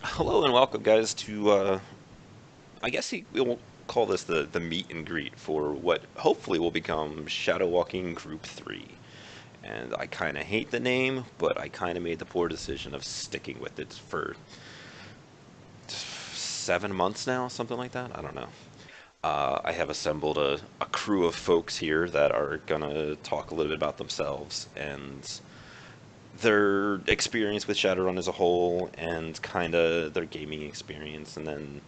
Hello and welcome, guys, to we'll call this the meet and greet for what hopefully will become Shadow Walking Group 3. And I kind of hate the name, but I kind of made the poor decision of sticking with it for 7 months now, something like that. I don't know. I have assembled a crew of folks here that are gonna talk a little bit about themselves and their experience with Shadowrun as a whole, and kind of their gaming experience, and then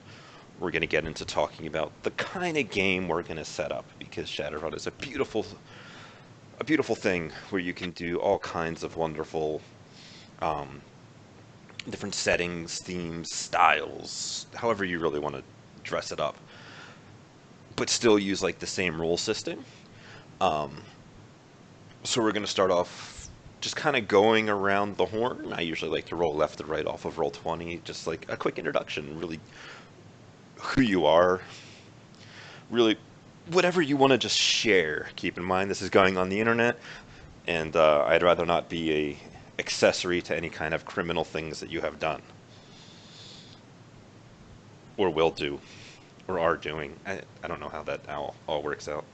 we're going to get into talking about the kind of game we're going to set up, because Shadowrun is a beautiful thing where you can do all kinds of wonderful um, different settings, themes, styles, however you really want to dress it up, but still use like the same rule system. Um, so we're going to start off just kind of going around the horn. I usually like to roll left and right off of roll 20, just like a quick introduction, really who you are, really whatever you want to just share. Keep in mind this is going on the internet, and I'd rather not be a accessory to any kind of criminal things that you have done or will do or are doing. I don't know how that all works out,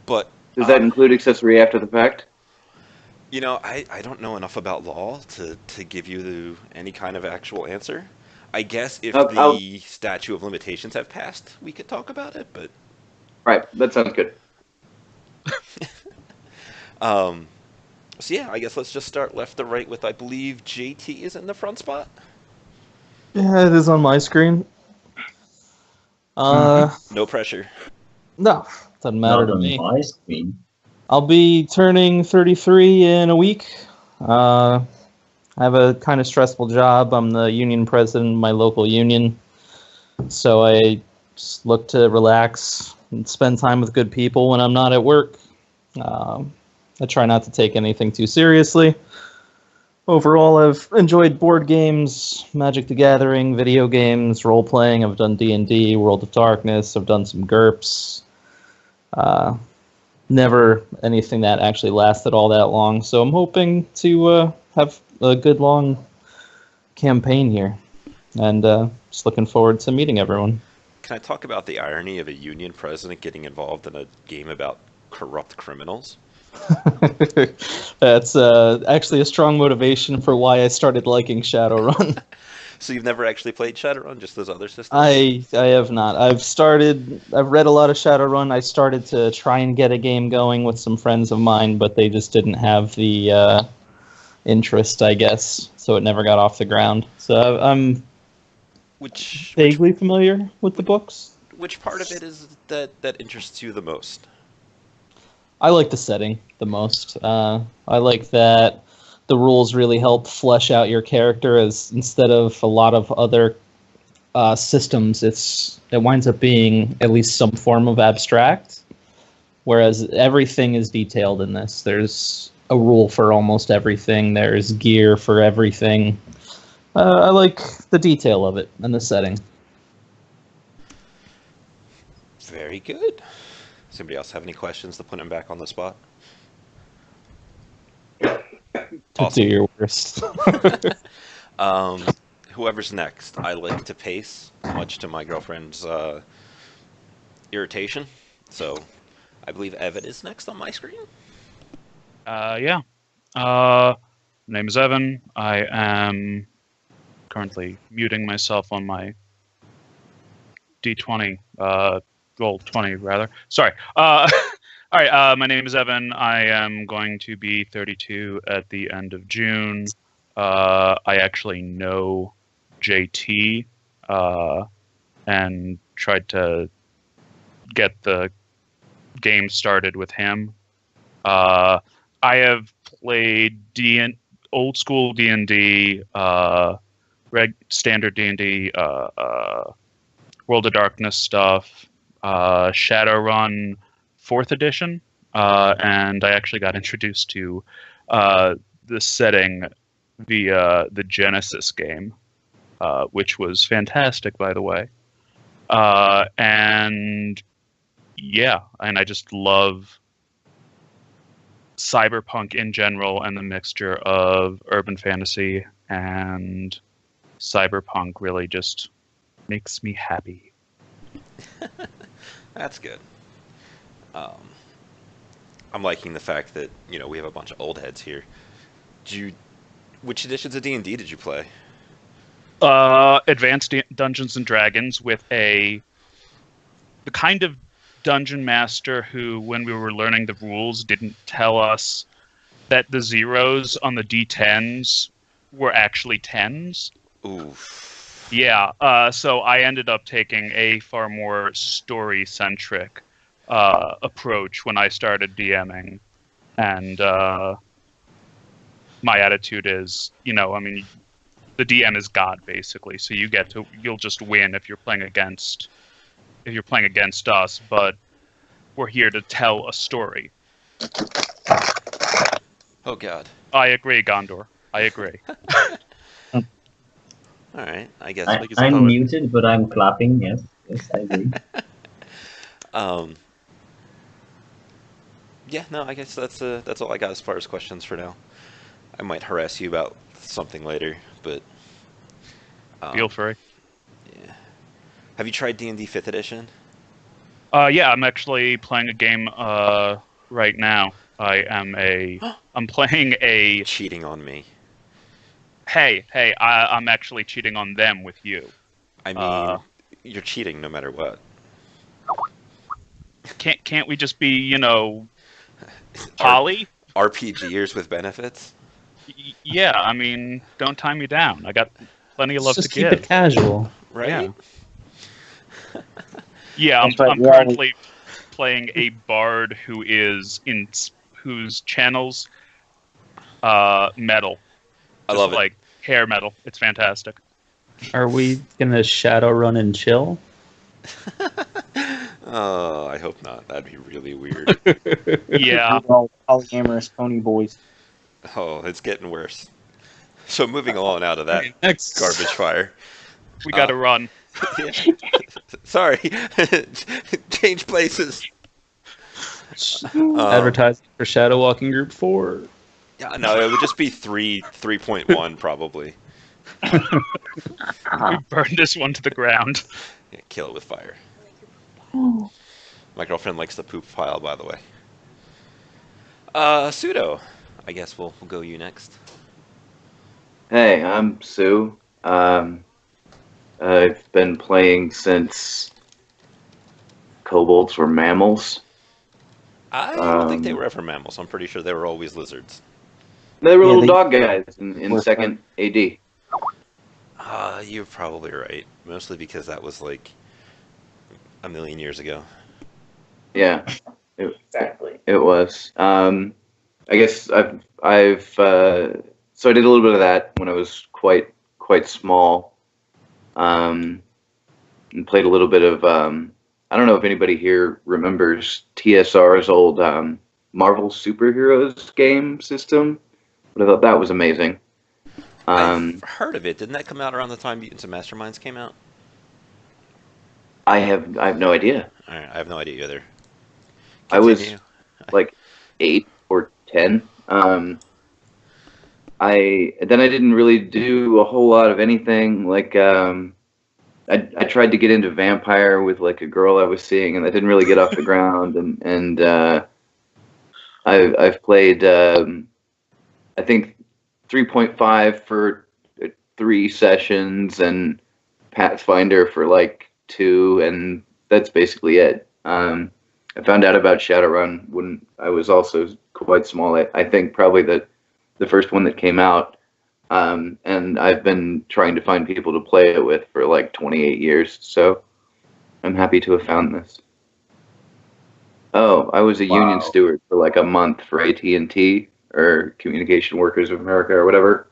but Does that include accessory after the fact? I don't know enough about law to give you any kind of actual answer. I guess if I'll the statute of limitations have passed, we could talk about it, but right. That sounds good. um, so yeah, I guess let's just start left to right with, I believe JT is in the front spot. Yeah, it is on my screen. Mm-hmm. No pressure. No, doesn't matter Not to on me. my screen. I'll be turning 33 in a week. I have a kind of stressful job. I'm the union president of my local union, so I just look to relax and spend time with good people when I'm not at work. Um, I try not to take anything too seriously. Overall, I've enjoyed board games, Magic the Gathering, video games, role playing. I've done D&D, World of Darkness. I've done some GURPS. Uh, Never anything that actually lasted all that long. So I'm hoping to have a good long campaign here, and just looking forward to meeting everyone. Can I talk about the irony of a union president getting involved in a game about corrupt criminals? That's actually a strong motivation for why I started liking Shadowrun. So you've never actually played Shadowrun, just those other systems? I have not. I've read a lot of Shadowrun. I started to try and get a game going with some friends of mine, but they just didn't have the interest, I guess. So it never got off the ground. So I'm Which which vaguely familiar with the books. which part of it is that interests you the most? I like the setting the most. I like that the rules really help flesh out your character, as instead of a lot of other systems, it winds up being at least some form of abstract. Whereas everything is detailed in this. There's a rule for almost everything. There's gear for everything. I like the detail of it and the setting. Very good. Somebody else have any questions to put him back on the spot? To do Awesome. your worst. Um, Whoever's next. I like to pace, much to my girlfriend's irritation. So I believe Evan is next on my screen. Yeah. Uh, Name is Evan. I am currently muting myself on my D20, roll 20 rather. Sorry. All right. My name is Evan. I am going to be 32 at the end of June. I actually know JT, and tried to get the game started with him. I have played old school D&D, standard D&D, World of Darkness stuff, Shadowrun 4th edition, and I actually got introduced to the setting via the Genesis game, which was fantastic, by the way. And yeah, and I just love cyberpunk in general and the mixture of urban fantasy and Cyberpunk really just makes me happy. That's good. Um, I'm liking the fact that we have a bunch of old heads here. Which editions of D&D did you play? Advanced Dungeons and Dragons with the kind of dungeon master who, when we were learning the rules, didn't tell us that the zeros on the D10s were actually 10s. Oof. Yeah, so I ended up taking a far more story-centric approach when I started DMing. And my attitude is, the DM is God, basically. So you'll just win if you're playing against us, but we're here to tell a story. Oh God. I agree, Gondor. I agree. All right. I guess I'm muted, but I'm clapping. Yes, I agree. Yeah. No. I guess that's all I got as far as questions for now. I might harass you about something later, but Feel free. Yeah. Have you tried D&D 5th edition? Yeah, I'm actually playing a game right now. I'm playing a... Cheating on me. Hey, I'm actually cheating on them with you. I mean, you're cheating no matter what. Can't we just be, poly? RPGers with benefits? Yeah, I mean, don't tie me down. I got plenty of love to Just give. keep it casual. Right? Yeah, I'm That's right, currently playing a bard whose channels metal. I Just love it. like hair metal. It's fantastic. Are we gonna shadow run and chill? Oh, I hope not. That'd be really weird. Yeah. We're all polyamorous pony boys. Oh, it's getting worse. So moving on out of that Next. garbage fire. We gotta run. Sorry. Change places. Advertising for Shadow Walking Group 4. Yeah, no, it would just be 3.1 probably. We burned this one to the ground. Yeah, kill it with fire. My girlfriend likes the poop pile, by the way. Pseudo. I guess we'll go you next. Hey, I'm Sue. I've been playing since kobolds were mammals. I don't think they were ever mammals. I'm pretty sure they were always lizards. They were Yeah, little they- dog guys in Were second AD. You're probably right. Mostly because that was like a million years ago. Yeah, Exactly. it was. I guess I've so I did a little bit of that when I was quite small. And played a little bit of I don't know if anybody here remembers TSR's old Marvel Superheroes game system, but I thought that was amazing. I've heard of it. Didn't that come out around the time Mutants and Masterminds came out? I have no idea. All right, I have no idea either. I was Continue. like 8 or 10. I didn't really do a whole lot of anything. Like I tried to get into Vampire with like a girl I was seeing, and that didn't really get off the ground. And I've played I think 3.5 for 3 sessions, and Pathfinder for like 2, and that's basically it. I found out about Shadowrun when I was also quite small. I think probably the first one that came out, and I've been trying to find people to play it with for like 28 years. So I'm happy to have found this. Oh, I was a union steward for like a month for AT&T, or Communication Workers of America, or whatever,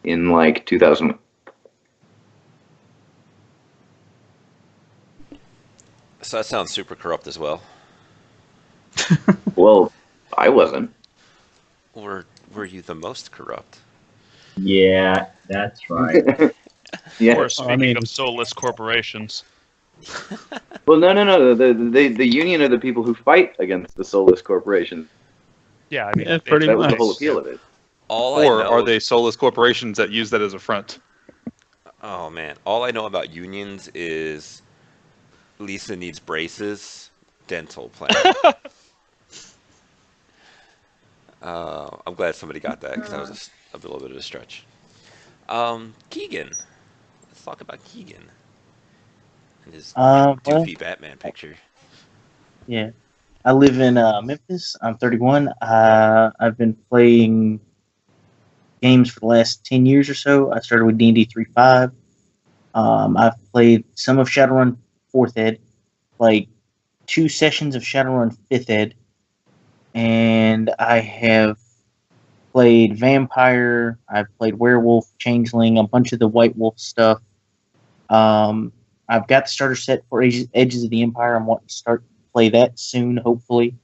in like 2000. So that sounds super corrupt as well. Well, I wasn't. Or were you the most corrupt? Yeah, that's right. Yeah. Or speaking mean- of soulless corporations. Well, no. The union are the people who fight against the soulless corporations. Yeah, I mean, Yeah, pretty That was the much. whole appeal of it. All I Or know, are they soulless corporations that use that as a front? Oh man, all I know about unions is Lisa needs braces, dental plan. I'm glad somebody got that because that was a little bit of a stretch. Keegan. Let's talk about Keegan and his Well, doofy Batman picture. yeah. I live in Memphis. I'm 31. I've been playing games for the last 10 years or so. I started with D&D 3.5. I've played some of Shadowrun 4th Ed, like 2 sessions of Shadowrun 5th Ed, and I have played Vampire. I've played Werewolf, Changeling, a bunch of the White Wolf stuff. I've got the starter set for Edges of the Empire. I'm wanting to start play that soon, hopefully.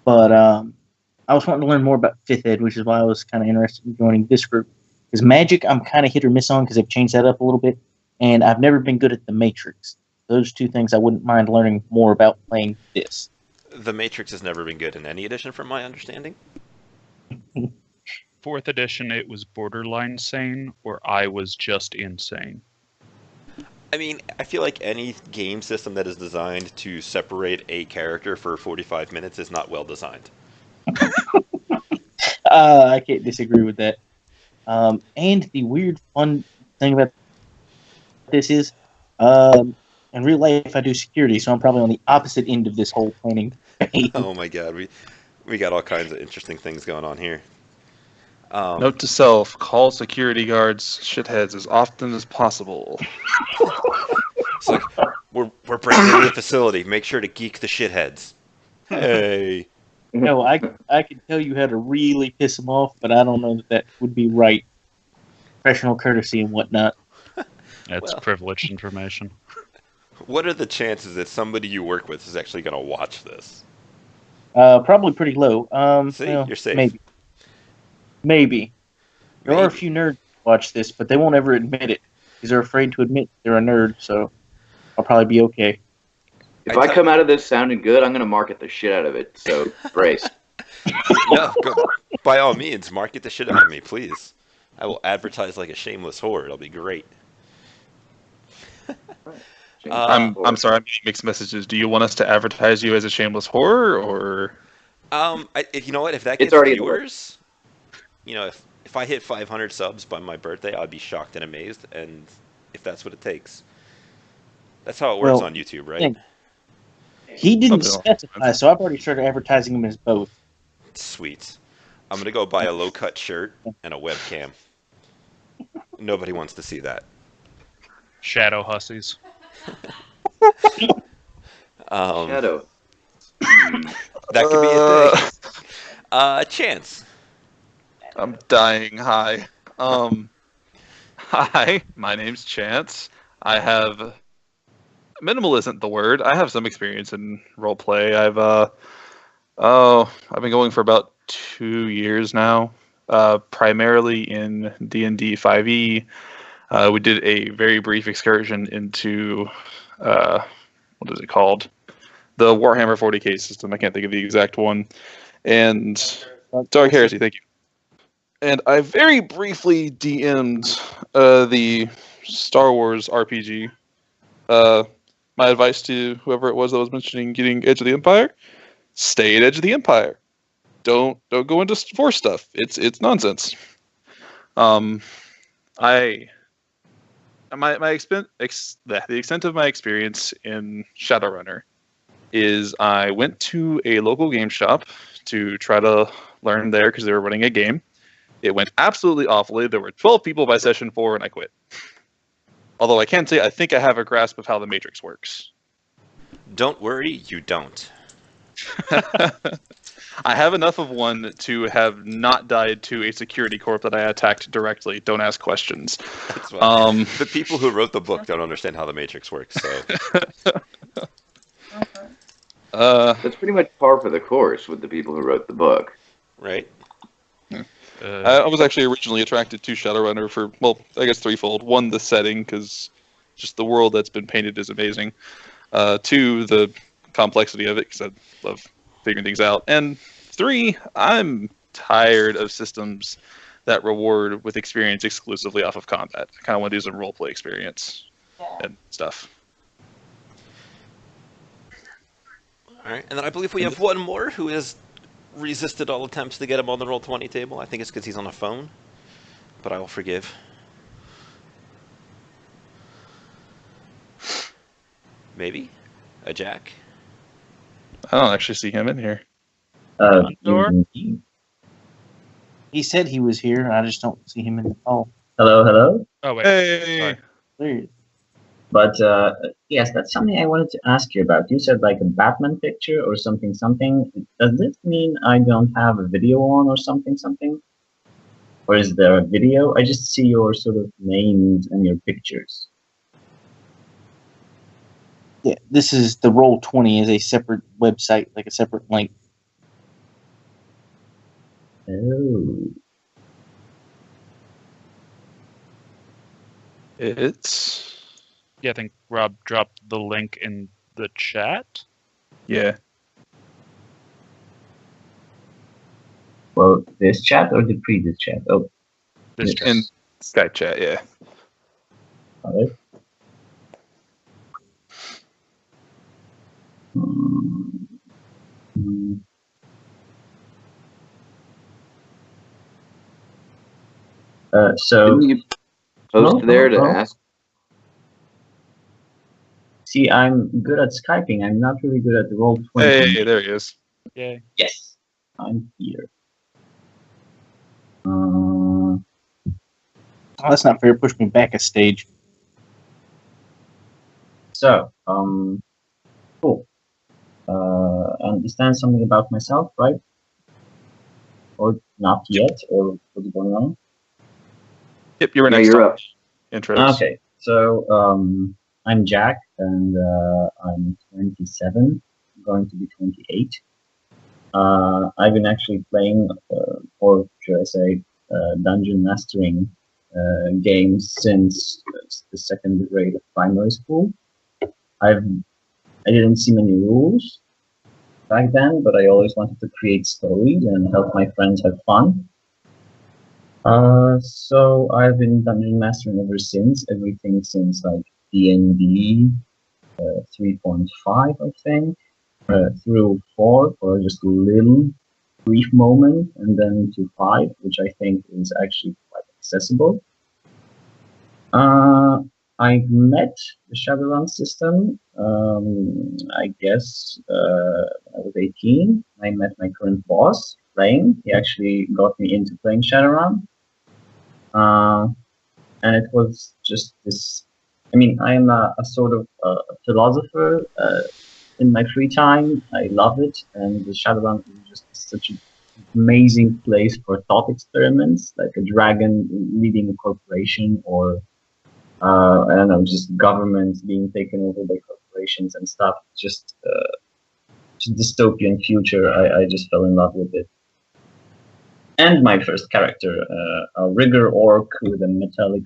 But I was wanting to learn more about 5th Ed, which is why I was kind of interested in joining this group. Because Magic, I'm kind of hit or miss on because they've changed that up a little bit. And I've never been good at the Matrix. Those two things I wouldn't mind learning more about playing this. The Matrix has never been good in any edition, from my understanding. Fourth edition, it was borderline sane, or I was just insane. I mean, I feel like any game system that is designed to separate a character for 45 minutes is not well designed. I can't disagree with that. And the weird, fun thing about this is, in real life, I do security, so I'm probably on the opposite end of this whole planning. Oh my god, we got all kinds of interesting things going on here. Note to self: call security guards shitheads as often as possible. It's like we're breaking into the facility. Make sure to geek the shitheads. Hey. No, I can tell you how to really piss them off, but I don't know that would be right. Professional courtesy and whatnot. That's Well. privileged information. What are the chances that somebody you work with is actually going to watch this? Probably pretty low. See, Well, you're safe. Maybe. There are a Maybe. few nerds who watch this, but they won't ever admit it because they're afraid to admit they're a nerd. So I'll probably be okay. If I come out of this sounding good, I'm going to market the shit out of it. So brace. No, go, by all means, market the shit out of me, please. I will advertise like a shameless whore. It'll be great. I'm sorry, I'm getting mixed messages. Do you want us to advertise you as a shameless whore, or? If you know what, if that It's gets already in the viewers, you know, if I hit 500 subs by my birthday, I'd be shocked and amazed. And if that's what it takes, that's how it works Well, on YouTube, right? He didn't Something along specify, so I've already started advertising him as both. Sweet. I'm gonna go buy a low-cut shirt and a webcam. Nobody wants to see that. Shadow hussies. Shadow. That could be a thing. Chance. I'm dying. Hi. Hi. My name's Chance. I have minimal isn't the word. I have some experience in role play. I've been going for about 2 years now. Primarily in D&D 5e. We did a very brief excursion into what is it called? The Warhammer 40k system. I can't think of the exact one. And Dark Heresy, thank you. And I very briefly DM'd the Star Wars RPG. My advice to whoever it was that was mentioning getting Edge of the Empire: stay at Edge of the Empire. Don't go into Force stuff. It's nonsense. The extent of my experience in Shadowrunner is I went to a local game shop to try to learn there because they were running a game. It went absolutely awfully. There were 12 people by session 4, and I quit. Although I can say I think I have a grasp of how the Matrix works. Don't worry, you don't. I have enough of one to have not died to a security corp that I attacked directly. Don't ask questions. That's fine. The people who wrote the book don't understand how the Matrix works, so. That's pretty much par for the course with the people who wrote the book. Right? I was actually originally attracted to Shadowrunner for, well, I guess threefold. One, the setting, because just the world that's been painted is amazing. Two, the complexity of it, because I love figuring things out. And three, I'm tired of systems that reward with experience exclusively off of combat. I kind of want to do some roleplay experience and stuff. All right, and then I believe we have one more who has resisted all attempts to get him on the Roll20 table. I think it's because he's on a phone, but I will forgive. Maybe a Jack. I don't actually see him in here. Door? He said he was here. I just don't see him in the call. Hello, hello. Oh wait. Hey, Sorry. There he is. But yes, that's something I wanted to ask you about. You said like a Batman picture or something, something. Does this mean I don't have a video on or something, something? Or is there a video? I just see your sort of names and your pictures. Yeah, this is the Roll20 is a separate website, like a separate link. Oh. it's Yeah, I think Rob dropped the link in the chat. yeah. Well, this chat or the previous chat? Oh, This Yes. chat. In Skype chat, yeah. got it. Hmm. So Didn't you post No, there to no. ask? see, I'm good at Skyping. I'm not really good at the Roll20. Hey, there he is. Yay. Yes, I'm here. Oh, that's not fair. Push me back a stage. So, cool. I understand something about myself, right? Or not yet, or what's going on? Yep, you were No, next you're on up. intros. Okay, so I'm Jack, and I'm 27, going to be 28. I've been actually playing, or should I say, dungeon mastering games since the second grade of primary school. I didn't see many rules back then, but I always wanted to create stories and help my friends have fun. So I've been dungeon mastering ever since, everything since like D&D 3.5, I think, through 4 for just a little brief moment, and then to 5, which I think is actually quite accessible. I met the Shadowrun system, I guess, when I was 18. I met my current boss playing. He actually got me into playing Shadowrun. And it was just this. I mean, I am a sort of philosopher in my free time. I love it, and the Shadowrun is just such an amazing place for thought experiments, like a dragon leading a corporation, or I don't know, just governments being taken over by corporations and stuff. Just dystopian future. I just fell in love with it. And my first character, a rigger orc with a metallic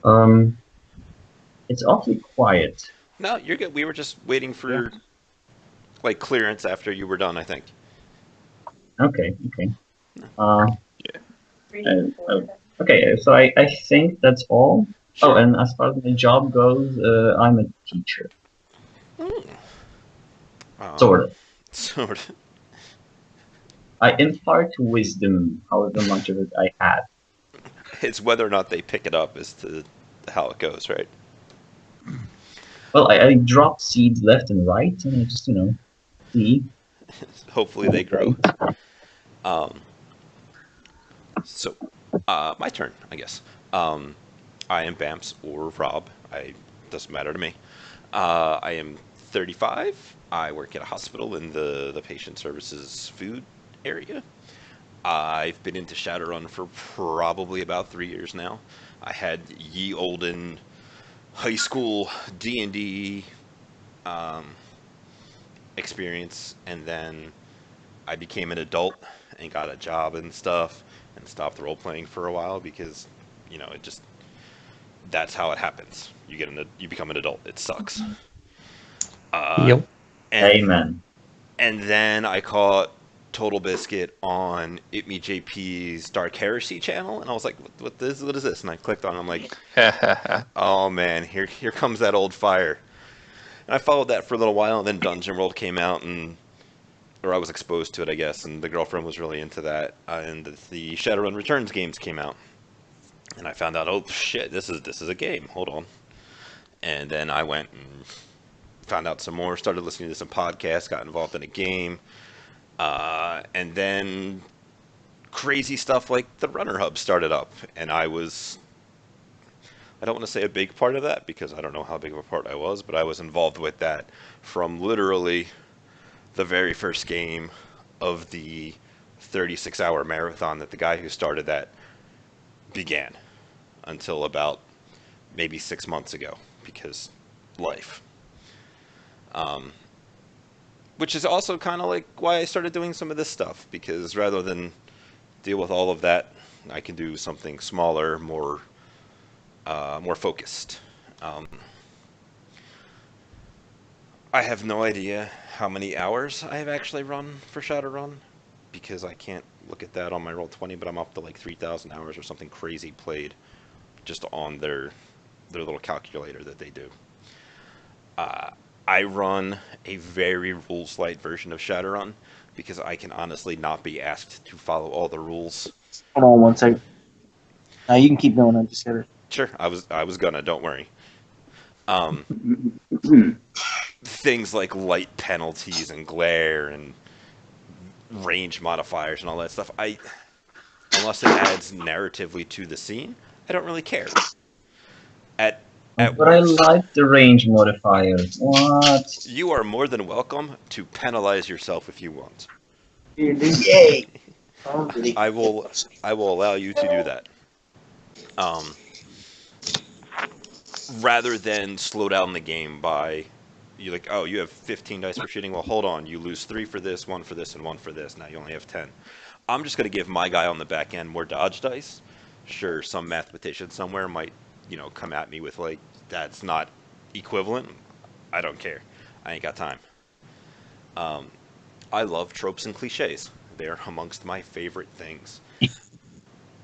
arm. It's awfully quiet. No, you're good. We were just waiting for like clearance after you were done, I think. Okay. Okay, so I think that's all. Sure. Oh, and as far as my job goes, I'm a teacher. Sort of. Sort of. I impart wisdom, however much of it I had. It's whether or not they pick it up as to how it goes, right? Well, I drop seeds left and right, and I just, see. Hopefully they grow. So, my turn, I guess. I am Bamce or Rob. Doesn't matter to me. I am 35. I work at a hospital in the patient services food area. I've been into Shadowrun for probably about 3 years now. I had ye olden high school D&D experience, and then I became an adult and got a job and stuff, and stopped role playing for a while because, it just that's how it happens. You become an adult. It sucks. Yep. And Amen. and then I caught Total Biscuit on It Me JP's Dark Heresy channel, and I was like, what is this? And I clicked on it, I'm like, oh man, here comes that old fire. And I followed that for a little while, and then Dungeon World came out, or I was exposed to it, I guess, and the girlfriend was really into that, and the Shadowrun Returns games came out, and I found out, oh shit, this is a game. Hold on. And then I went and found out some more, started listening to some podcasts, got involved in a game, and then crazy stuff like the Runner Hub started up, and I don't want to say a big part of that because I don't know how big of a part I was, but I was involved with that from literally the very first game of the 36-hour marathon that the guy who started that began until about maybe 6 months ago, because life. Which is also kind of like why I started doing some of this stuff, because rather than deal with all of that, I can do something smaller, more focused. I have no idea how many hours I have actually run for Shadowrun, because I can't look at that on my Roll20, but I'm up to like 3,000 hours or something crazy played just on their little calculator that they do. I run a very rules light version of Shadowrun because I can honestly not be asked to follow all the rules. Hold on one second. Now you can keep going. I just gotta. Sure, I was gonna. Don't worry. Things like light penalties and glare and range modifiers and all that stuff. Unless it adds narratively to the scene, I don't really care. At But I worst, like the range modifier. What? you are more than welcome to penalize yourself if you want. Yay! I will allow you to do that. Rather than slow down the game by you like, oh, you have 15 dice for shooting. Well, hold on, you lose 3 for this, 1 for this, and 1 for this. Now you only have 10. I'm just going to give my guy on the back end more dodge dice. Sure, some mathematician somewhere might, come at me with like, that's not equivalent. I don't care. I ain't got time. I love tropes and cliches. They're amongst my favorite things.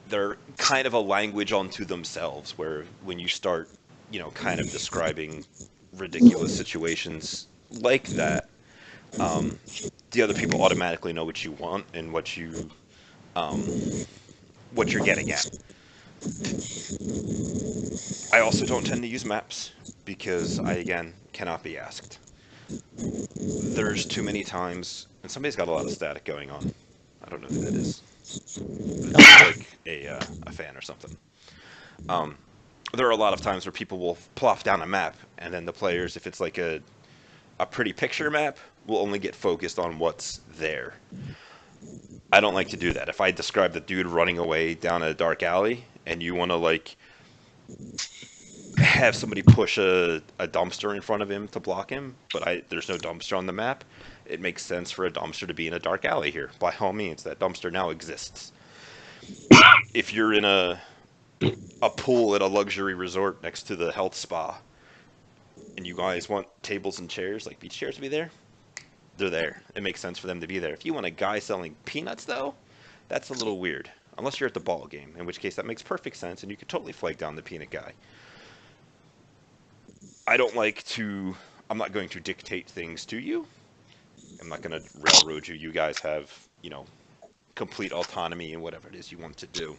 They're kind of a language unto themselves, where when you start, kind of describing ridiculous situations like that, the other people automatically know what you want and what you're getting at. I also don't tend to use maps because I, again, cannot be asked. There's too many times, and somebody's got a lot of static going on. I don't know who that is. But it's like a fan or something. There are a lot of times where people will plop down a map, and then the players, if it's like a pretty picture map, will only get focused on what's there. I don't like to do that. If I describe the dude running away down a dark alley, and you want to like have somebody push a dumpster in front of him to block him, but there's no dumpster on the map, it makes sense for a dumpster to be in a dark alley here. By all means, that dumpster now exists. If you're in a pool at a luxury resort next to the health spa, and you guys want tables and chairs, like beach chairs to be there, they're there. It makes sense for them to be there. If you want a guy selling peanuts, though, that's a little weird. Unless you're at the ball game, in which case that makes perfect sense, and you could totally flag down the peanut guy. I'm not going to dictate things to you. I'm not going to railroad you. You guys have, complete autonomy in whatever it is you want to do.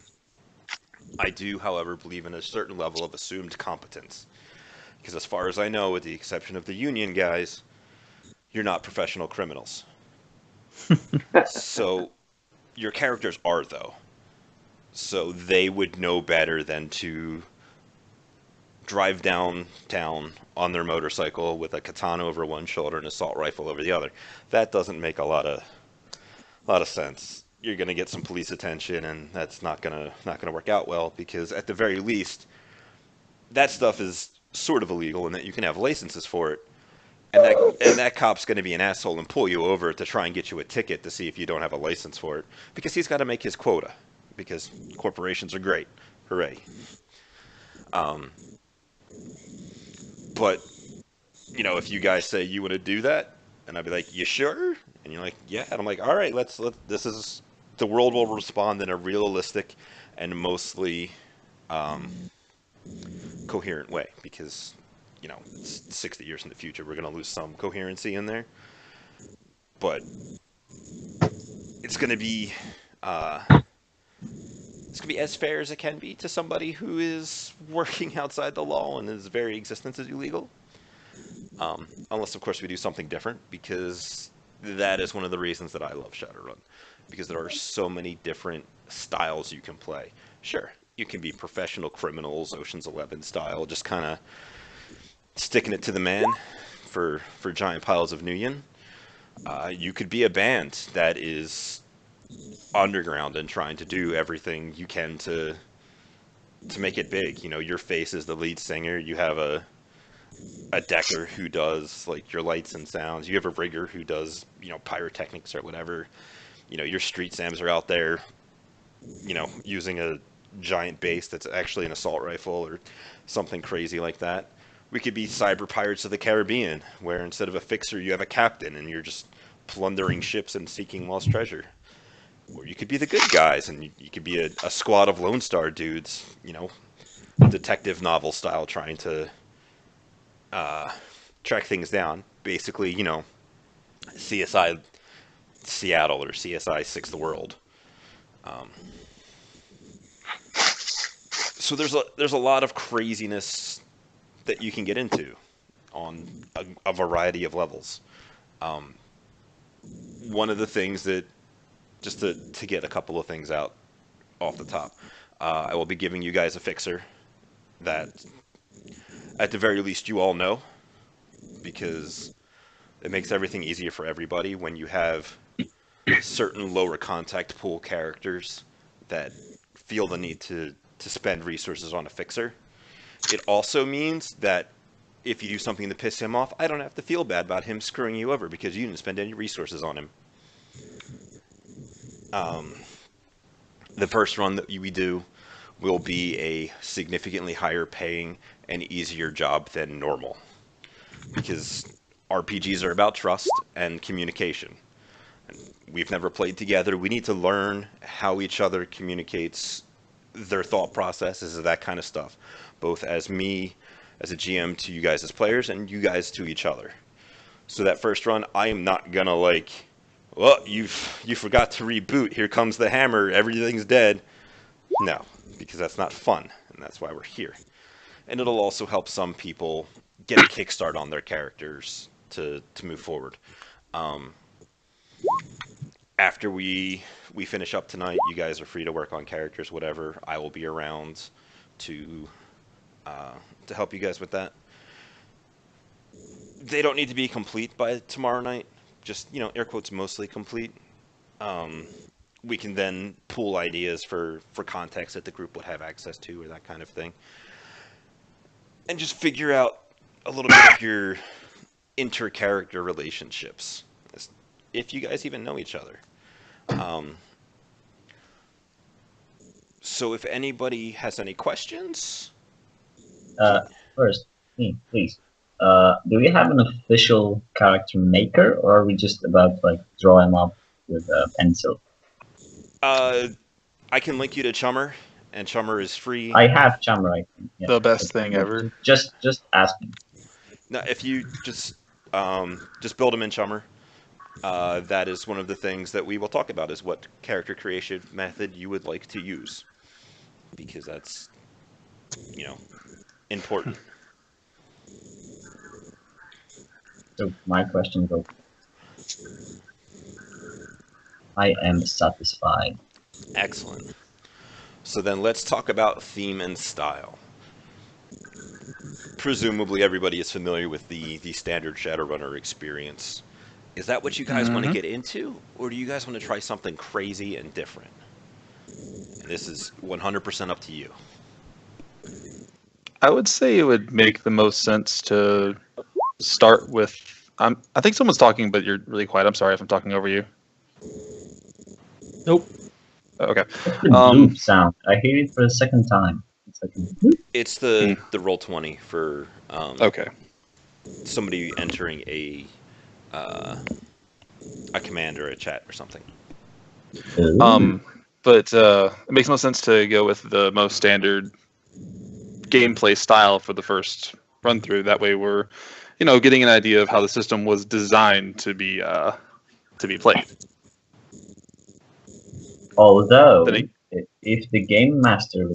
I do, however, believe in a certain level of assumed competence. Because as far as I know, with the exception of the union guys, you're not professional criminals. So, your characters are, though. So they would know better than to drive downtown on their motorcycle with a katana over one shoulder and an assault rifle over the other. That doesn't make a lot of sense. You're going to get some police attention, and that's not going to work out well, because at the very least, that stuff is sort of illegal in that you can have licenses for it, and that cop's going to be an asshole and pull you over to try and get you a ticket to see if you don't have a license for it, because he's got to make his quota, because corporations are great. Hooray. But, if you guys say you want to do that, And I'd be like, "You sure?" And you're like, "Yeah." And I'm like, "All right, let's let this is the world will respond in a realistic and mostly um, coherent way because it's 60 years in the future. We're going to lose some coherency in there, but it's going to be uh, it's going to be as fair as it can be to somebody who is working outside the law and his very existence is illegal. Unless, of course, we do something different, because that is one of the reasons that I love Shadowrun, because there are so many different styles you can play. Sure, you can be professional criminals, Ocean's 11 style, just kind of sticking it to the man for giant piles of Nuyen. You could be a band that is underground and trying to do everything you can to make it big. Your face is the lead singer. You have a decker who does like your lights and sounds. You have a rigger who does pyrotechnics or whatever. Your street sams are out there using a giant bass that's actually an assault rifle or something crazy like that. We could be cyber pirates of the Caribbean, where instead of a fixer you have a captain and you're just plundering ships and seeking lost treasure. Or you could be the good guys and you could be a squad of Lone Star dudes, detective novel style, trying to uh, track things down. Basically, CSI Seattle or CSI Six the World. Um, so there's a lot of craziness that you can get into on a variety of levels. Um, One of the things that, just to get a couple of things out off the top, I will be giving you guys a fixer that at the very least you all know, because it makes everything easier for everybody when you have certain lower contact pool characters that feel the need to spend resources on a fixer. It also means that if you do something to piss him off, I don't have to feel bad about him screwing you over because you didn't spend any resources on him. Um, the first run that we do will be a significantly higher paying and easier job than normal, because RPGs are about trust and communication. We've never played together. We need to learn how each other communicates, their thought processes, that kind of stuff, both as me as a GM to you guys as players and you guys to each other. So that first run, I am not gonna like, well, you forgot to reboot. Here comes the hammer. Everything's dead. No, because that's not fun, and that's why we're here. And it'll also help some people get a kickstart on their characters to move forward. Um, After we finish up tonight, you guys are free to work on characters, whatever. I will be around to uh, to help you guys with that. They don't need to be complete by tomorrow night. Just air quotes, mostly complete. Um, we can then pool ideas for context that the group would have access to, or that kind of thing, and just figure out a little bit of your inter-character relationships, if you guys even know each other. Um, so if anybody has any questions, Uh, First, please. Do we have an official character maker, or are we just about to, like, draw him up with a pencil? I can link you to Chummer, and Chummer is free. I have Chummer, I think. Yeah. The best thing ever. Just ask me. Now, if you just build him in Chummer, that is one of the things that we will talk about, is what character creation method you would like to use, because that's important. So my question goes. I am satisfied. Excellent. So then let's talk about theme and style. Presumably everybody is familiar with the standard Shadowrunner experience. Is that what you guys want to get into, or do you guys want to try something crazy and different? And this is 100% up to you. I would say it would make the most sense to start with. I think someone's talking, but you're really quiet. I'm sorry if I'm talking over you. Nope. Okay. What's the bloop sound? I hear it for the second time. It's like a bloop. It's the roll 20 for Okay. somebody entering a uh, a command or a chat or something. But it makes no sense to go with the most standard gameplay style for the first run through. That way, we're, getting an idea of how the system was designed to be played. Although, Then if the game master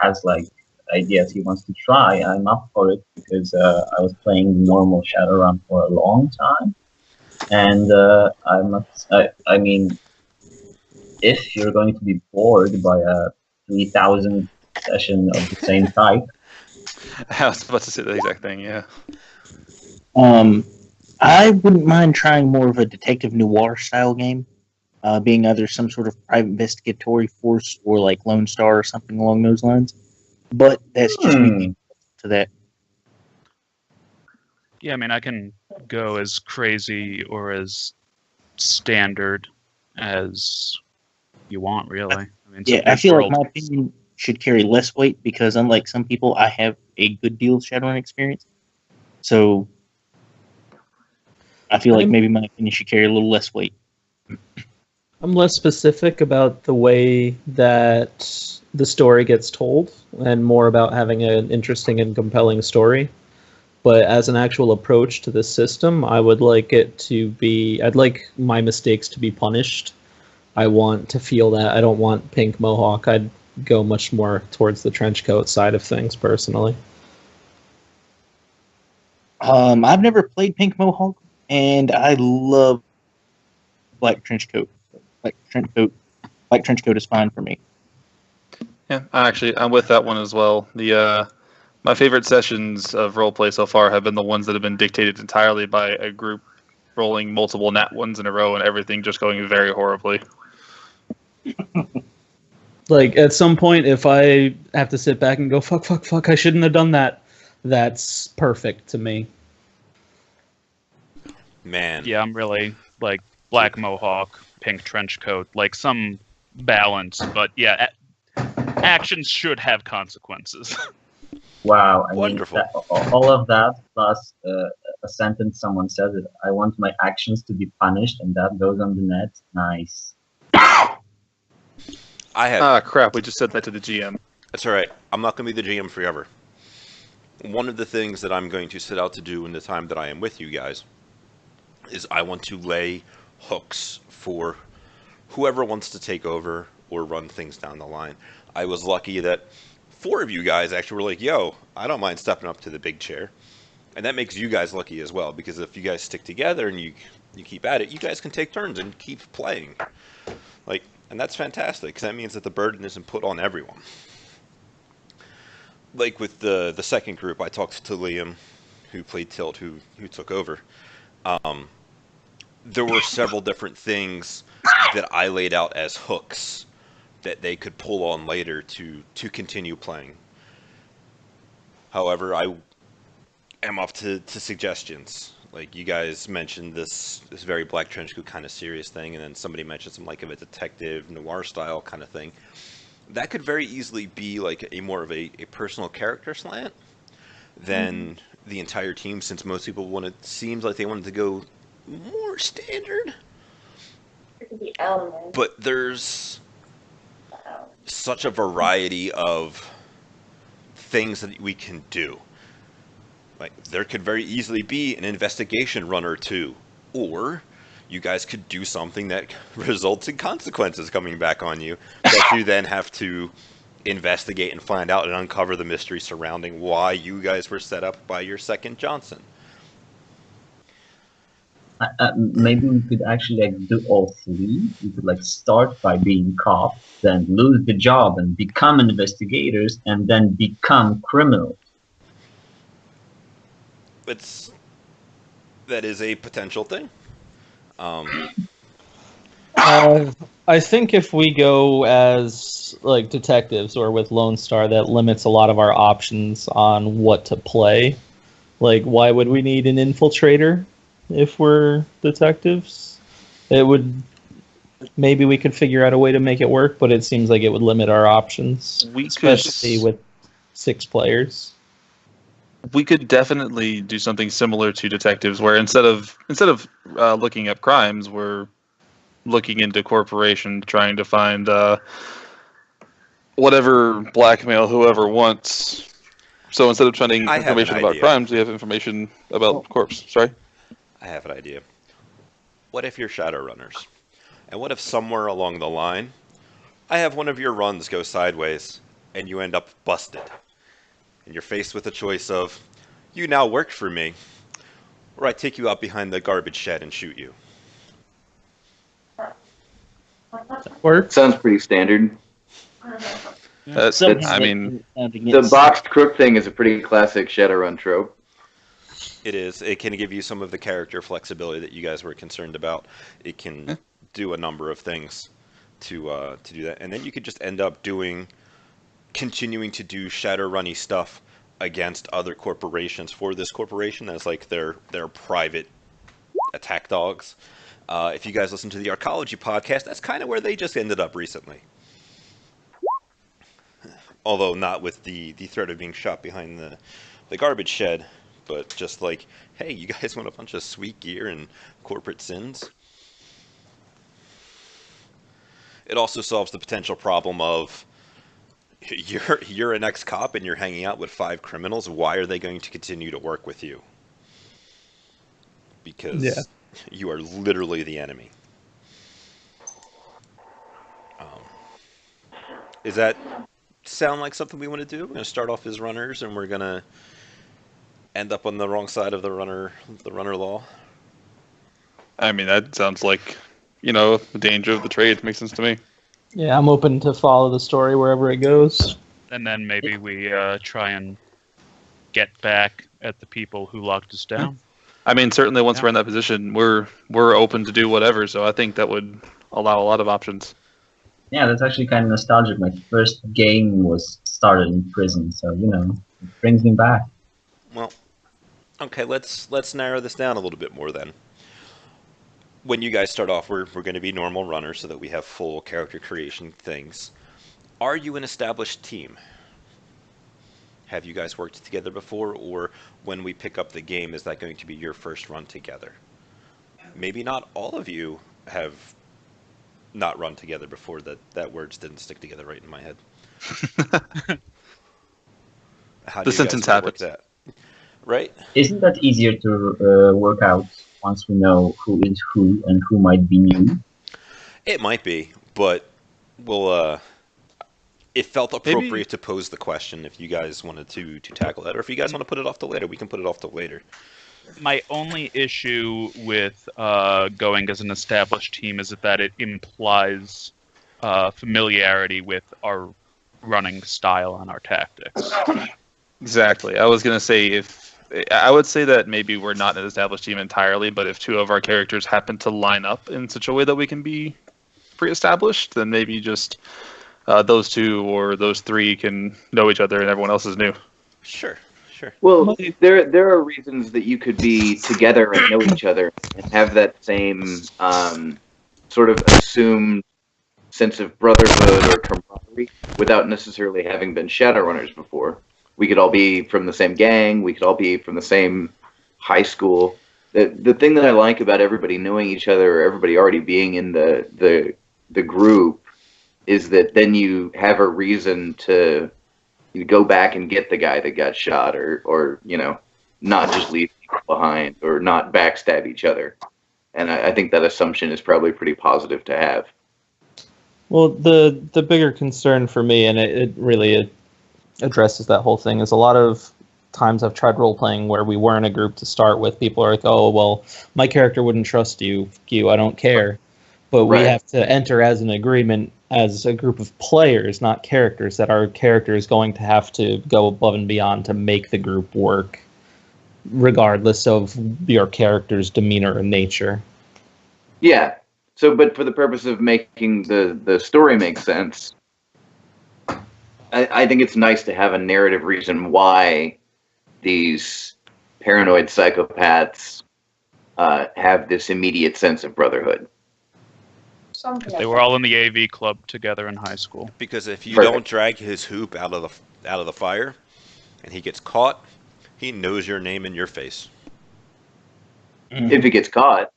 has like ideas he wants to try, I'm up for it because I was playing the normal Shadowrun for a long time, and I mean, if you're going to be bored by a 3,000 session of the same type, I was about to say the exact thing. Yeah. I wouldn't mind trying more of a detective noir style game, being either some sort of private investigatory force or like Lone Star or something along those lines. But that's just me to that. Yeah, I mean, I can go as crazy or as standard as you want, really. I mean, it's a Yeah, I big feel like world. my opinion should carry less weight because unlike some people, I have a good deal of Shadowrun experience. So I feel like maybe my opinion should carry a little less weight. I'm less specific about the way that the story gets told and more about having an interesting and compelling story. But as an actual approach to the system, I would like it to be, I'd like my mistakes to be punished. I want to feel that. I don't want pink mohawk. I'd go much more towards the trench coat side of things personally. I've never played Pink Mohawk, and I love Black Trench Coat. Black Trench Coat is fine for me. Yeah, I'm with that one as well. The my favorite sessions of roleplay so far have been the ones that have been dictated entirely by a group rolling multiple nat ones in a row and everything just going very horribly. Like, at some point, if I have to sit back and go, fuck, I shouldn't have done that, that's perfect to me. Man. Yeah, I'm really like black mohawk, pink trench coat, like some balance. But yeah, actions should have consequences. wow, I Wonderful. mean, all of that plus a sentence someone says it. I want my actions to be punished, and that goes on the net. Nice. I have. Ah, crap! We just said that to the GM. That's all right. I'm not going to be the GM forever. One of the things that I'm going to set out to do in the time that I am with you guys is I want to lay hooks for whoever wants to take over or run things down the line. I was lucky that 4 of you guys actually were like, yo, I don't mind stepping up to the big chair. And that makes you guys lucky as well, because if you guys stick together and you keep at it, you guys can take turns and keep playing. And that's fantastic, because that means that the burden isn't put on everyone. Like with the second group, I talked to Liam, who played Tilt, who took over. There were several different things that I laid out as hooks that they could pull on later to continue playing. However, I am up to suggestions. Like, you guys mentioned this very black trench coat kind of serious thing, and then somebody mentioned some like of a detective noir style kind of thing. That could very easily be like a more of a personal character slant than the entire team, since most people seems like they wanted to go more standard. But there's such a variety of things that we can do. Like, there could very easily be an investigation run or two, or you guys could do something that results in consequences coming back on you that you then have to investigate and find out and uncover the mystery surrounding why you guys were set up by your second Johnson. Maybe we could actually like do all 3. We could like start by being cops, then lose the job and become investigators, and then become criminals. That is a potential thing. I think if we go as like detectives or with Lone Star, that limits a lot of our options on what to play. Like, why would we need an infiltrator if we're detectives? It would, maybe we could figure out a way to make it work, but it seems like it would limit our options, We especially could with 6 players. we could definitely do something similar to detectives, where instead of looking up crimes, we're looking into corporation, trying to find whatever blackmail whoever wants. So instead of finding I have an information about idea. crimes, we have information about corpse. Sorry. I have an idea. What if you're Shadowrunners? And what if somewhere along the line, I have one of your runs go sideways, and you end up busted? And you're faced with a choice of, you now work for me, or I take you out behind the garbage shed and shoot you. Work. Sounds pretty standard. Somehow I that mean, sounding The it's- boxed crook thing is a pretty classic Shadowrun trope. It is. It can give you some of the character flexibility that you guys were concerned about. It can do a number of things to do that, and then you could just end up continuing to do Shadowrunny stuff against other corporations for this corporation as like their private attack dogs. If you guys listen to the Arcology podcast, that's kind of where they just ended up recently. Although not with the threat of being shot behind the garbage shed, but just like, hey, you guys want a bunch of sweet gear and corporate sins? It also solves the potential problem of you're an ex-cop and you're hanging out with 5 criminals. Why are they going to continue to work with you? Because you are literally the enemy. Is that sound like something we want to do? We're going to start off as runners, and we're going to end up on the wrong side of the runner law. I mean, that sounds like, the danger of the trade. Makes sense to me. Yeah, I'm open to follow the story wherever it goes. And then maybe we try and get back at the people who locked us down. I mean, certainly once Yeah. we're in that position, we're open to do whatever. So I think that would allow a lot of options. Yeah, that's actually kind of nostalgic. My first game was started in prison, so it brings me back. Well, okay, let's narrow this down a little bit more then. When you guys start off, we're going to be normal runners so that we have full character creation things. Are you an established team? Have you guys worked together before, or when we pick up the game, is that going to be your first run together? Maybe not all of you have not run together before. That words didn't stick together right in my head. How do The you sentence guys work happens. that? Right? Isn't that easier to work out once we know who is who and who might be new? It might be, but we'll. It felt appropriate Maybe- to pose the question if you guys wanted to tackle that, or if you guys want to put it off to later, we can put it off to later. My only issue with going as an established team is that it implies familiarity with our running style and our tactics. Exactly. I was going to say I would say that maybe we're not an established team entirely, but if 2 of our characters happen to line up in such a way that we can be pre-established, then maybe just those 2 or those 3 can know each other and everyone else is new. Sure. Well, there are reasons that you could be together and know each other and have that same sort of assumed sense of brotherhood or camaraderie without necessarily having been Shadowrunners before. We could all be from the same gang. We could all be from the same high school. The thing that I like about everybody knowing each other, or everybody already being in the group, is that then you have a reason to go back and get the guy that got shot, or not just leave people behind, or not backstab each other. And I think that assumption is probably pretty positive to have. Well, the bigger concern for me, and it really addresses that whole thing, is a lot of times I've tried role playing where we weren't a group to start with. People are like, "Oh, well, my character wouldn't trust you. I don't care." But we Right. have to enter as an agreement as a group of players, not characters, that our character is going to have to go above and beyond to make the group work, regardless of your character's demeanor and nature. Yeah. So, but for the purpose of making the story make sense, I think it's nice to have a narrative reason why these paranoid psychopaths have this immediate sense of brotherhood. They were all in the AV club together in high school. Because if you Perfect. don't drag his hoop out of the fire, and he gets caught, He knows your name and your face. If it gets caught.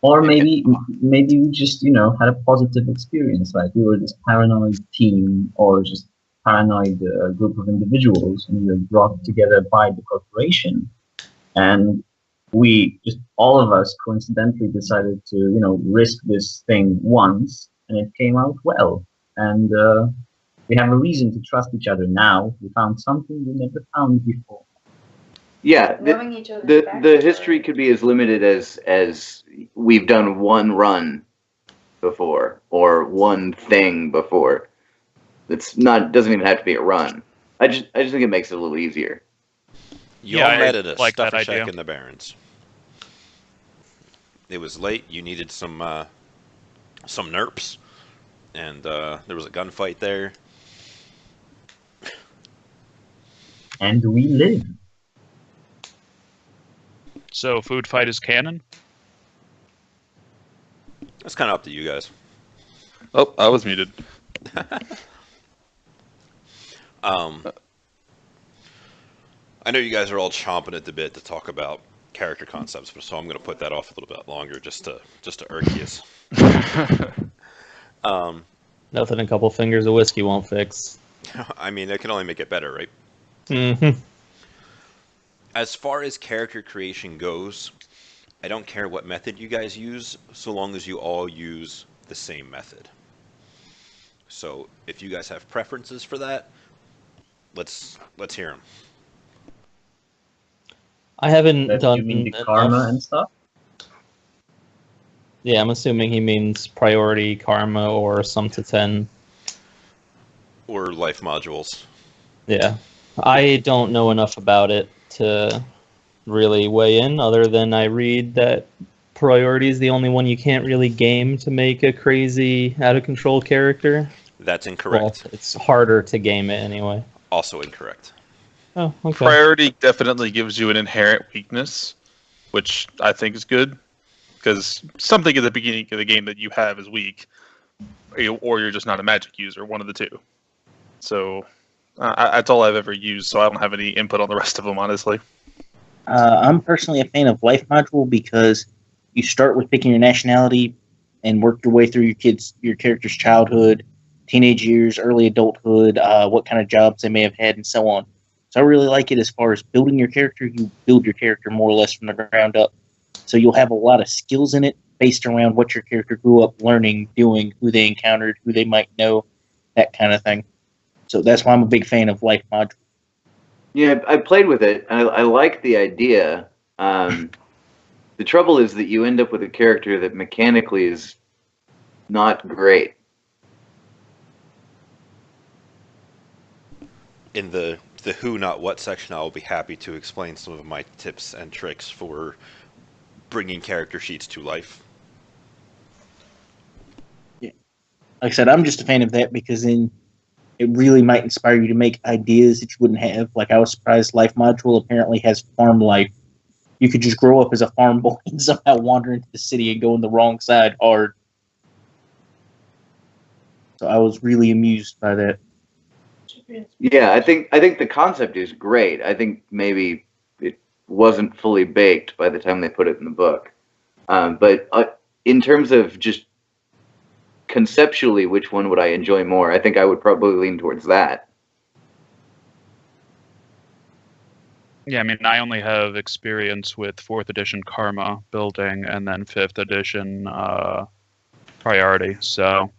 Or maybe we just had a positive experience, like we were this paranoid team or just paranoid group of individuals, and we were brought together by the corporation, and we just all of us coincidentally decided to risk this thing once, and it came out well, and we have a reason to trust each other now. We found something we never found before. Yeah, Knowing each other's the history backstory. could be as limited as we've done one run before or one thing before. It's not doesn't even have to be a run. I just think it makes it a little easier. You all I met at a like that stuffer shack idea. in the Barrens. It was late. You needed some nerps, and there was a gunfight there. And we live. So food fight is canon. That's kind of up to you guys. Oh, I was muted. I know you guys are all chomping at the bit to talk about character concepts, so I'm going to put that off a little bit longer just to irk you. Nothing a couple fingers of whiskey won't fix. I mean, it can only make it better, right? Mm-hmm. As far as character creation goes, I don't care what method you guys use, so long as you all use the same method. So if you guys have preferences for that, let's hear them. I haven't done You mean the enough. karma and stuff? Yeah, I'm assuming he means priority, karma, or sum to 10. Or life modules. Yeah. I don't know enough about it to really weigh in, other than I read that priority is the only one you can't really game to make a crazy, out-of-control character. That's incorrect. Well, it's harder to game it anyway. Also incorrect. Oh, okay. Priority definitely gives you an inherent weakness, which I think is good, because something at the beginning of the game that you have is weak, or you're just not a magic user, one of the two. So that's all I've ever used, so I don't have any input on the rest of them, honestly. I'm personally a fan of life module because you start with picking your nationality and work your way through your character's childhood, teenage years, early adulthood, what kind of jobs they may have had, and so on. So I really like it as far as building your character. You build your character more or less from the ground up. So you'll have a lot of skills in it based around what your character grew up learning, doing, who they encountered, who they might know, that kind of thing. So that's why I'm a big fan of life module. Yeah, I played with it. I like the idea. The trouble is that you end up with a character that mechanically is not great. In the who not what section, I'll be happy to explain some of my tips and tricks for bringing character sheets to life. Yeah. Like I said, I'm just a fan of that because then it really might inspire you to make ideas that you wouldn't have. Like I was surprised Life Module apparently has farm life. You could just grow up as a farm boy and somehow wander into the city and go on the wrong side hard. So I was really amused by that. Yeah, I think the concept is great. I think maybe it wasn't fully baked by the time they put it in the book. But in terms of just conceptually, which one would I enjoy more? I think I would probably lean towards that. Yeah, I mean, I only have experience with 4th edition Karma building and then 5th edition Priority, so...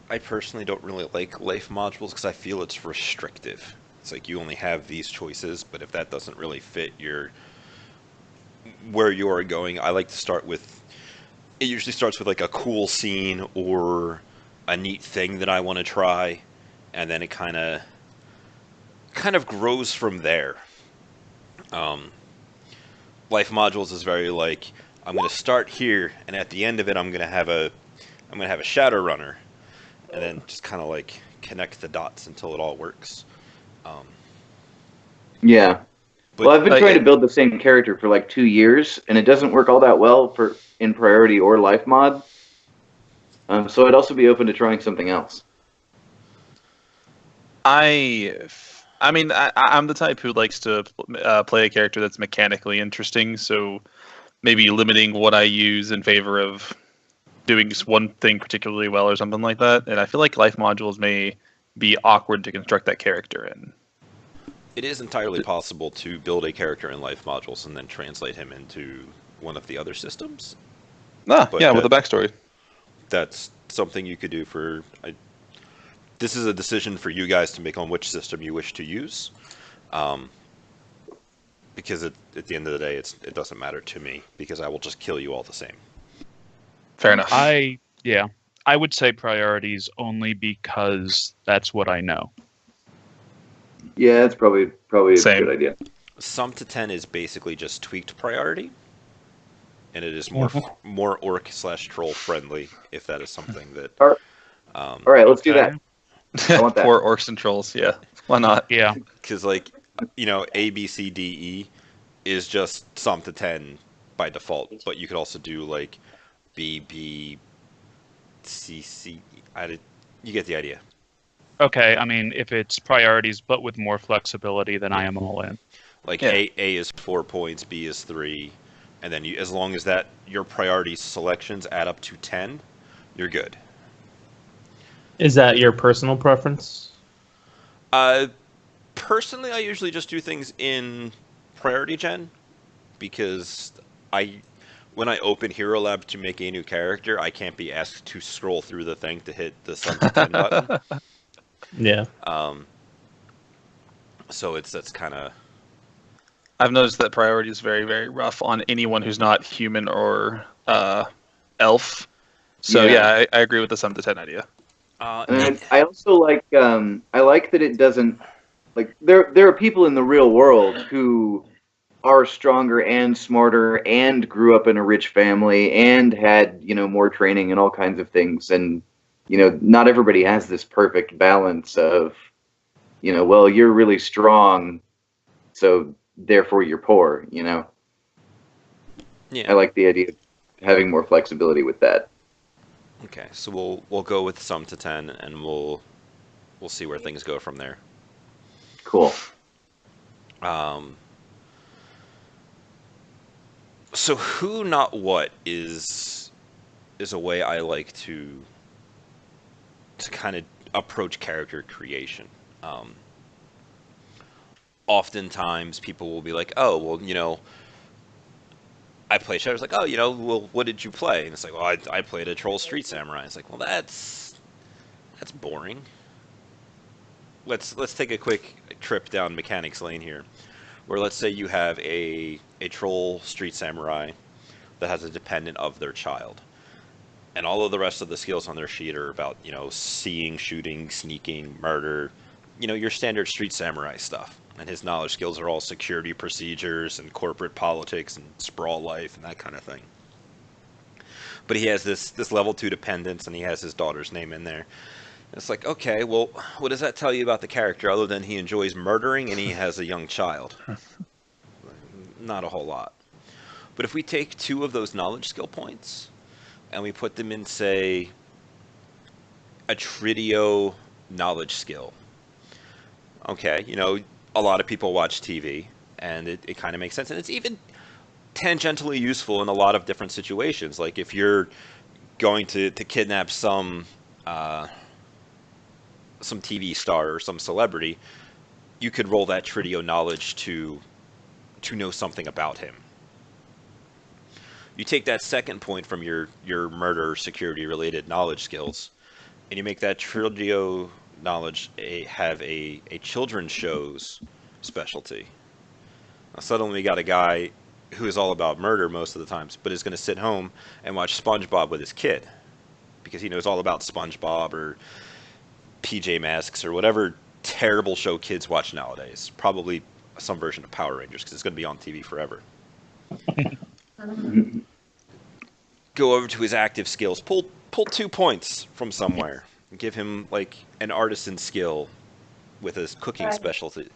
I personally don't really like life modules because I feel it's restrictive. It's like you only have these choices, but if that doesn't really fit where you are going, I like to start with... It usually starts with like a cool scene or a neat thing that I want to try, and then it kind of grows from there. Life modules is very like, I'm going to start here, and at the end of it, I'm going to have a shadow runner, and then just kind of like connect the dots until it all works. Yeah. But Well, I've been trying to build the same character for like 2 years, and it doesn't work all that well in Priority or Life Mod. So I'd also be open to trying something else. I'm the type who likes to play a character that's mechanically interesting, so maybe limiting what I use in favor of doing just one thing particularly well or something like that. And I feel like life modules may be awkward to construct that character in. It is entirely possible to build a character in life modules and then translate him into one of the other systems. Ah, But yeah, with a backstory. That's something you could do for. This is a decision for you guys to make on which system you wish to use. Because at the end of the day, it doesn't matter to me, because I will just kill you all the same. Fair enough. I would say priorities only because that's what I know. Yeah, it's probably a Same. good idea. Sum to 10 is basically just tweaked priority, and it is more orc/troll friendly, if that is something that. All right, let's do Okay. that. I want that. Poor orcs and trolls. Yeah, why not? Yeah. Because A, B, C, D, E is just sum to 10 by default, but you could also do like B, B, C, C. You get the idea. Okay, I mean, if it's priorities but with more flexibility, then I am all in. Like Yeah. A is 4 points, B is 3, and then as long as that your priority selections add up to 10, you're good. Is that your personal preference? Personally, I usually just do things in priority gen, because when I open Hero Lab to make a new character, I can't be asked to scroll through the thing to hit the sum to 10 button. Yeah. So that's kind of. I've noticed that priority is very, very rough on anyone who's not human or elf. So Yeah. yeah, I agree with the sum to 10 idea. And I also like I like that it doesn't like there are people in the real world who are stronger and smarter and grew up in a rich family and had, more training and all kinds of things, and not everybody has this perfect balance of, well, you're really strong, so therefore you're poor, Yeah. I like the idea of having more flexibility with that. Okay, so we'll go with sum to 10, and we'll see where things go from there. Cool. So who, not what, is a way I like to kind of approach character creation. Oftentimes people will be like, oh, well, I play Shadows, like, oh, well, what did you play? And it's like, well, I played a Troll Street Samurai. It's like, well, that's boring. Let's take a quick trip down mechanics lane here, where let's say you have a Troll Street Samurai that has a dependent of their child, and all of the rest of the skills on their sheet are about, seeing, shooting, sneaking, murder, your standard Street Samurai stuff. And his knowledge skills are all security procedures and corporate politics and sprawl life and that kind of thing. But he has this level 2 dependence, and he has his daughter's name in there. It's like, okay, well, what does that tell you about the character other than he enjoys murdering and he has a young child? Not a whole lot. But if we take 2 of those knowledge skill points and we put them in, say, a Tridio knowledge skill. Okay, a lot of people watch TV, and it kind of makes sense. And it's even tangentially useful in a lot of different situations. Like if you're going to kidnap some TV star or some celebrity, you could roll that Tridio knowledge to know something about him. You take that second point from your murder security related knowledge skills, and you make that Tridio knowledge have a children's shows specialty. Now suddenly we got a guy who is all about murder most of the times, but is going to sit home and watch SpongeBob with his kid because he knows all about SpongeBob or PJ Masks or whatever terrible show kids watch nowadays. Probably some version of Power Rangers, because it's going to be on TV forever. Go over to his active skills, pull 2 points from somewhere, and give him like an artisan skill with his cooking specialty.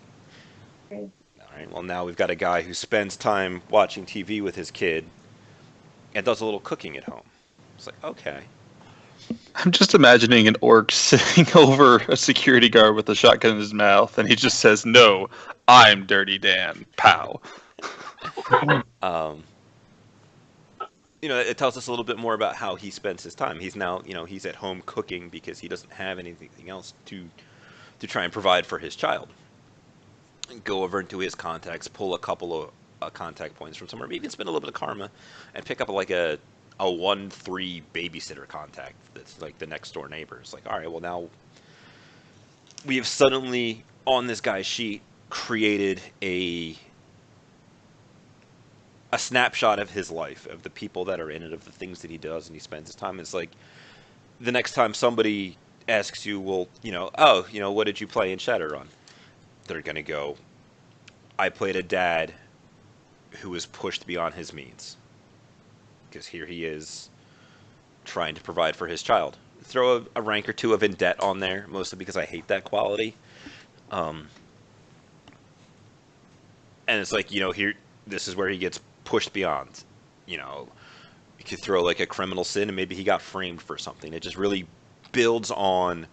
All right, well, now we've got a guy who spends time watching TV with his kid and does a little cooking at home. It's like, okay. I'm just imagining an orc sitting over a security guard with a shotgun in his mouth, and he just says, "No, I'm Dirty Dan." Pow. Um, it tells us a little bit more about how he spends his time. He's now, he's at home cooking because he doesn't have anything else to try and provide for his child. Go over into his contacts, pull a couple of contact points from somewhere, maybe even spend a little bit of karma, and pick up like a 1-3 babysitter contact that's like the next door neighbor. It's like, all right, well now we have suddenly on this guy's sheet created a snapshot of his life, of the people that are in it, of the things that he does, and he spends his time. It's like the next time somebody asks you, well, what did you play in Shadowrun? They're gonna go, I played a dad who was pushed beyond his means, because here he is trying to provide for his child. Throw a rank or two of in debt on there, mostly because I hate that quality. And it's like, here, this is where he gets pushed beyond. You could throw like a criminal sin, and maybe he got framed for something. It just really builds on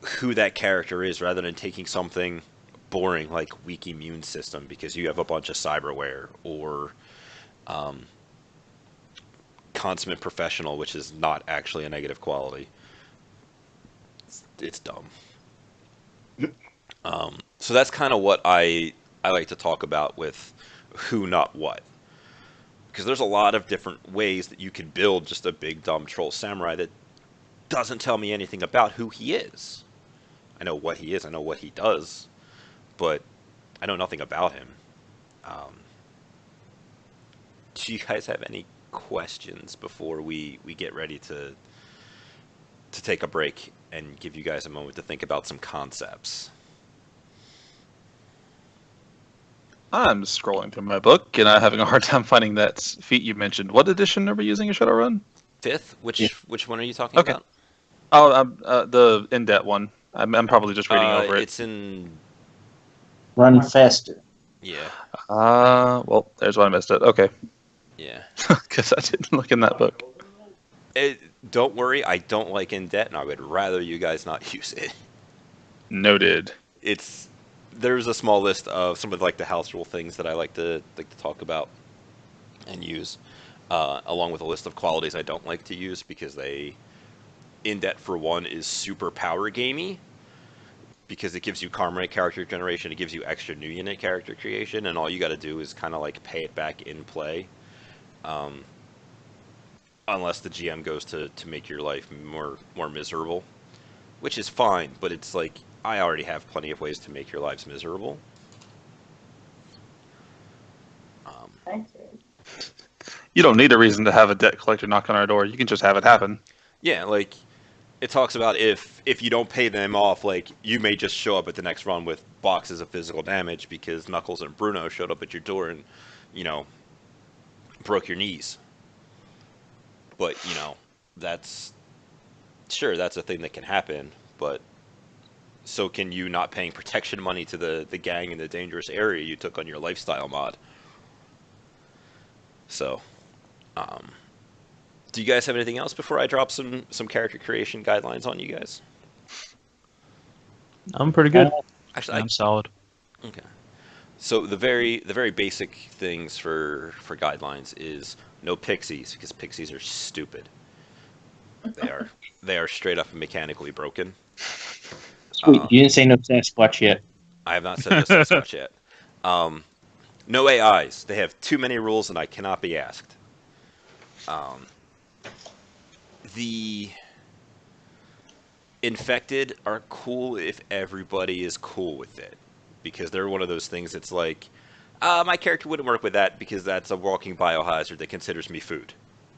who that character is, rather than taking something boring like weak immune system because you have a bunch of cyberware, or consummate professional, which is not actually a negative quality. It's dumb. So that's kind of what I like to talk about with who, not what. Because there's a lot of different ways that you could build just a big dumb troll samurai that doesn't tell me anything about who he is. I know what he is, I know what he does, but I know nothing about him. Do you guys have any questions before we get ready to take a break and give you guys a moment to think about some concepts? I'm scrolling through my book, and I'm having a hard time finding that feat you mentioned. What edition are we using in Shadowrun? 5th? Yeah. Which one are you talking Okay. about? Oh, the in-debt one. I'm probably just reading over it. It's in... Run faster. Yeah. Well, there's why I missed it. Okay. Yeah. Because I didn't look in that book. Don't worry, I don't like in debt, and I would rather you guys not use it. Noted. There's a small list of some of like the house rule things that I like to talk about and use, along with a list of qualities I don't like to use because in debt for one is super power gamey, because it gives you karma character generation, it gives you extra new unit character creation, and all you got to do is kind of like pay it back in play. Unless the GM goes to make your life more miserable, which is fine, but it's like, I already have plenty of ways to make your lives miserable. You don't need a reason to have a debt collector knock on our door. You can just have it happen. Yeah, like, it talks about if you don't pay them off, like, you may just show up at the next run with boxes of physical damage because Knuckles and Bruno showed up at your door and, broke your knees. But, that's a thing that can happen, but so can you not paying protection money to the gang in the dangerous area you took on your lifestyle mod. So, do you guys have anything else before I drop some character creation guidelines on you guys? I'm pretty good. Actually, I'm solid. okay. So the very basic things for guidelines is no pixies, because pixies are stupid. They are straight up mechanically broken. Sweet. You didn't say no Sasquatch yet. I have not said no Sasquatch yet. No AIs. They have too many rules, and I cannot be asked. The infected are cool if everybody is cool with it, because they're one of those things that's like, my character wouldn't work with that because that's a walking biohazard that considers me food.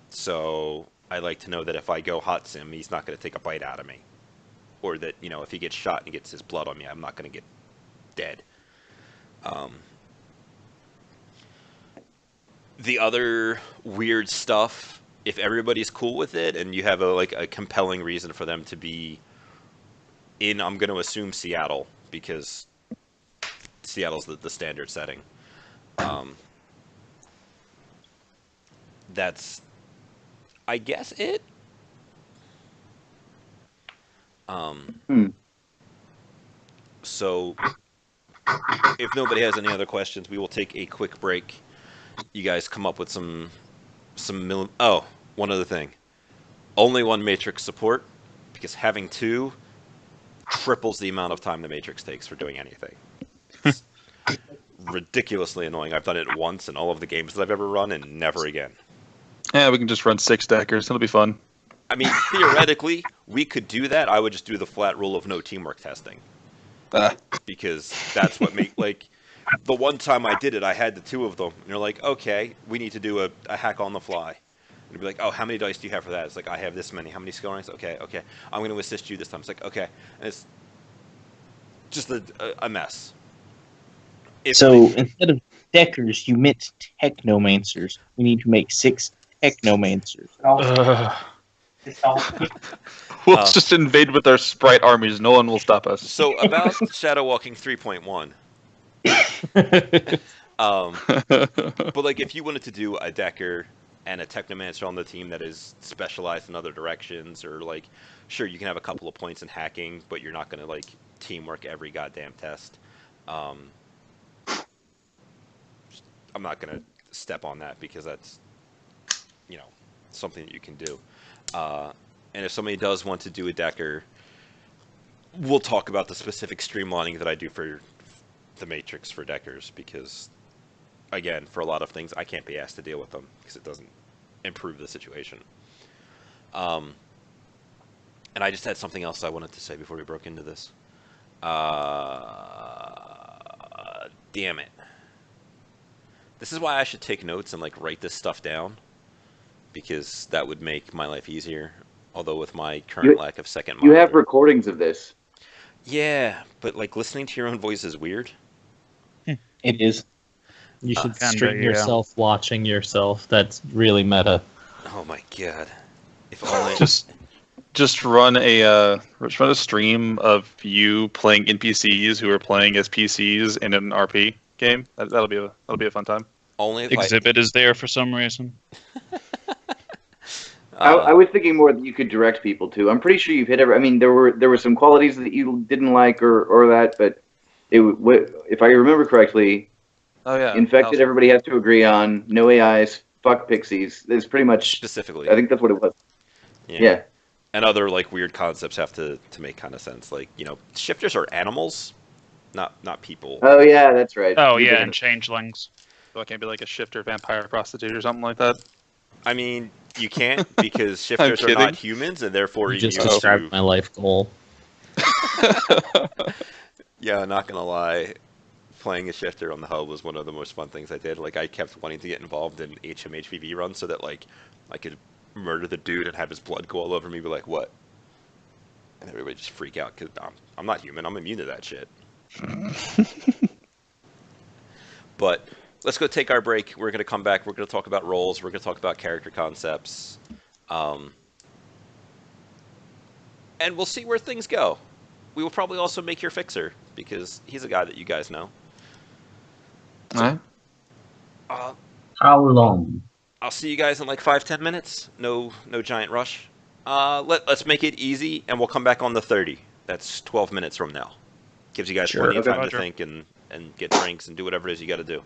So I like to know that if I go hot sim, he's not going to take a bite out of me. Or that, if he gets shot and he gets his blood on me, I'm not going to get dead. The other weird stuff, if everybody's cool with it and you have a compelling reason for them to be in, I'm going to assume Seattle, because Seattle's the standard setting. That's, I guess, it. Hmm. So, if nobody has any other questions, we will take a quick break. You guys come up with oh, one other thing. Only one matrix support, because having two triples the amount of time the matrix takes for doing anything. It's ridiculously annoying. I've done it once in all of the games that I've ever run, and never again. Yeah, we can just run 6 deckers. It'll be fun. I mean, theoretically, we could do that. I would just do the flat rule of no teamwork testing. Because that's what the one time I did it, I had the two of them, and they're like, okay, we need to do a hack on the fly. And it'd be like, oh, how many dice do you have for that? It's like, I have this many. How many skill ranks? Okay, I'm going to assist you this time. It's like, okay. And it's just a mess. Instead of deckers, you meant technomancers. We need to make 6 technomancers. We'll just invade with our sprite armies. No one will stop us. So about Shadow Walking 3.1. But like, if you wanted to do a decker and a technomancer on the team that is specialized in other directions, or like, sure, you can have a couple of points in hacking, but you're not going to like teamwork every goddamn test. I'm not going to step on that because that's, something that you can do. And if somebody does want to do a decker, we'll talk about the specific streamlining that I do for the Matrix for deckers, because, again, for a lot of things, I can't be asked to deal with them because it doesn't improve the situation. And I just had something else I wanted to say before we broke into this. Damn it. This is why I should take notes and like write this stuff down, because that would make my life easier. Although with my current lack of second You monitor. have recordings of this. Yeah, but like listening to your own voice is weird. It is. You should Kinda, stream yeah. yourself watching yourself. That's really meta. Oh my god. If only. Just run a stream of you playing NPCs who are playing as PCs in an RP game. That'll be a fun time. Only if Exhibit is there for some reason. I was thinking more that you could direct people to. I'm pretty sure you've hit every. I mean, there were some qualities that you didn't like or that, but if I remember correctly, Oh yeah, infected. Everybody has to agree on no AIs. Fuck pixies. It's pretty much. Specifically. I think that's what it was. Yeah. And other like weird concepts have to make kind of sense. Like, shifters are animals, not people. Oh yeah, that's right. Oh yeah, and changelings. So it can't be like a shifter vampire prostitute or something like that. I mean, you can't, because shifters are kidding. not humans, and therefore You just immune described my life goal. Yeah, not gonna lie. Playing a shifter on the hub was one of the most fun things I did. Like, I kept wanting to get involved in HMHVV runs so that, like, I could murder the dude and have his blood go all over me, be like, what? And everybody just freak out, because I'm not human. I'm immune to that shit. But let's go take our break. We're going to come back. We're going to talk about roles. We're going to talk about character concepts. And we'll see where things go. We will probably also make your fixer, because he's a guy that you guys know. Alright. How long? I'll see you guys in like 5-10 minutes. No giant rush. Let's make it easy, and we'll come back on the 30. That's 12 minutes from now. Gives you guys plenty of time to think and get drinks and do whatever it is you got to do.